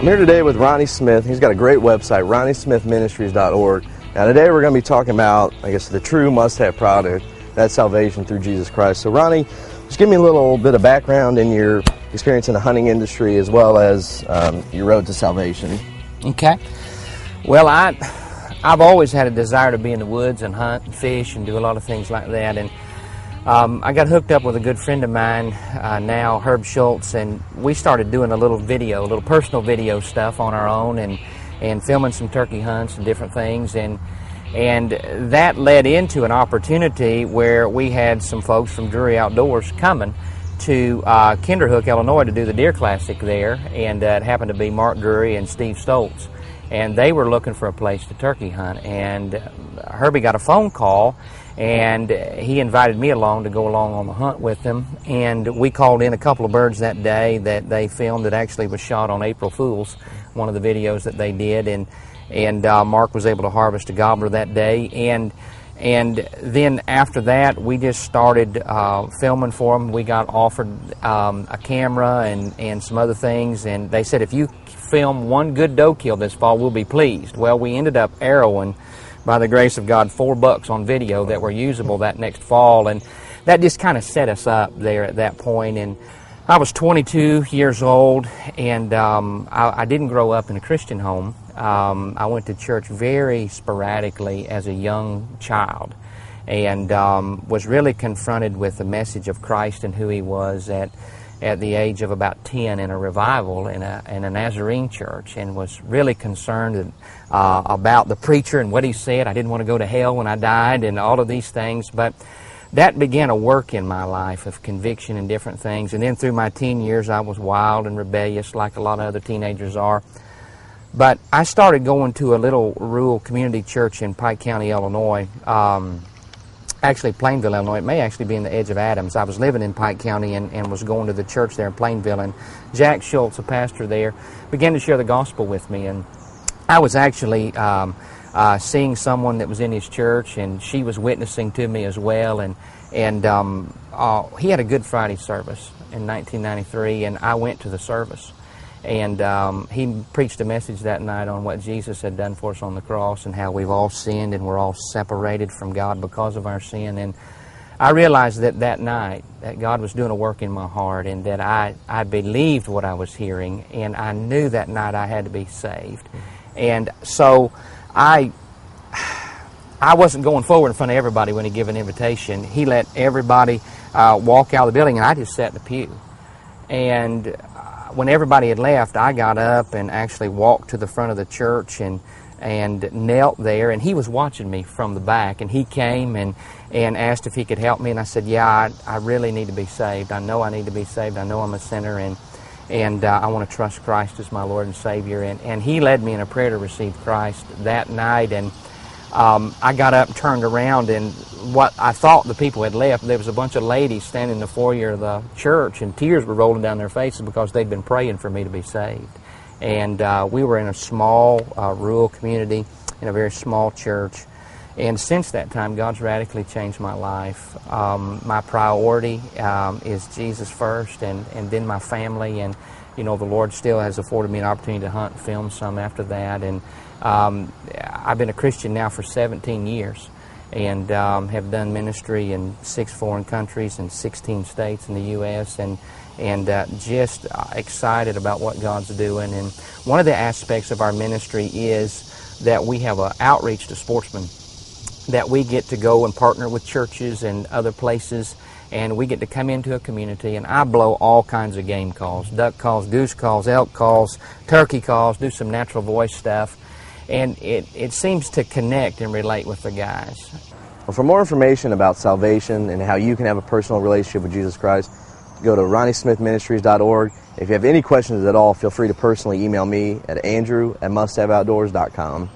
I'm here today with Ronnie Smith. He's got a great website, ronniesmithministries.org. Now today we're going to be talking about, I guess, the true must-have product, that's salvation through Jesus Christ. So Ronnie, just give me a little bit of background in your experience in the hunting industry as well as your road to salvation. Okay. Well, I've always had a desire to be in the woods and hunt and fish and do a lot of things like that. And I got hooked up with a good friend of mine now, Herb Schultz, and we started doing a little personal video stuff on our own and filming some turkey hunts and different things. And that led into an opportunity where we had some folks from Drury Outdoors coming to Kinderhook, Illinois to do the Deer Classic there, and it happened to be Mark Drury and Steve Stoltz. And they were looking for a place to turkey hunt, and Herbie got a phone call, and he invited me along to go along on the hunt with them. And we called in a couple of birds that day that they filmed that actually was shot on April Fool's, one of the videos that they did, and Mark was able to harvest a gobbler that day. And then after that, we just started filming for them. We got offered a camera and some other things, and they said, if you film one good doe kill this fall, we'll be pleased. Well, we ended up arrowing, by the grace of God, 4 bucks on video that were usable that next fall, and that just kind of set us up there at that point. And I was 22 years old, and I didn't grow up in a Christian home. I went to church very sporadically as a young child, and was really confronted with the message of Christ and who He was at the age of about 10 in a revival in a Nazarene church, and was really concerned about the preacher and what he said. I didn't want to go to hell when I died and all of these things, but that began a work in my life of conviction and different things. And then through my teen years, I was wild and rebellious like a lot of other teenagers are. But I started going to a little rural community church in Pike County, Illinois, actually Plainville, Illinois. It may actually be in the edge of Adams. I was living in Pike County and was going to the church there in Plainville, and Jack Schultz, a pastor there, began to share the gospel with me. And I was actually seeing someone that was in his church, and she was witnessing to me as well. And he had a Good Friday service in 1993, and I went to the service. And he preached a message that night on what Jesus had done for us on the cross and how we've all sinned and we're all separated from God because of our sin. And I realized that night that God was doing a work in my heart, and that I believed what I was hearing, and I knew that night I had to be saved. And so I wasn't going forward in front of everybody when he gave an invitation. He let everybody walk out of the building, and I just sat in the pew. And when everybody had left, I got up and actually walked to the front of the church and knelt there, and he was watching me from the back, and he came and asked if he could help me, and I said, yeah, I really need to be saved. I know I need to be saved. I know I'm a sinner, and I want to trust Christ as my Lord and Savior. And he led me in a prayer to receive Christ that night, and I got up and turned around, and what I thought the people had left, there was a bunch of ladies standing in the foyer of the church, and tears were rolling down their faces because they'd been praying for me to be saved. And we were in a small rural community in a very small church. And since that time, God's radically changed my life. My priority is Jesus first, and then my family. And, you know, the Lord still has afforded me an opportunity to hunt and film some after that. And I've been a Christian now for 17 years and have done ministry in 6 foreign countries and 16 states in the U.S. and just excited about what God's doing. And one of the aspects of our ministry is that we have an outreach to sportsmen, that we get to go and partner with churches and other places, and we get to come into a community, and I blow all kinds of game calls, duck calls, goose calls, elk calls, turkey calls, do some natural voice stuff. And it seems to connect and relate with the guys. Well, for more information about salvation and how you can have a personal relationship with Jesus Christ, go to ronniesmithministries.org. If you have any questions at all, feel free to personally email me at andrew@musthaveoutdoors.com.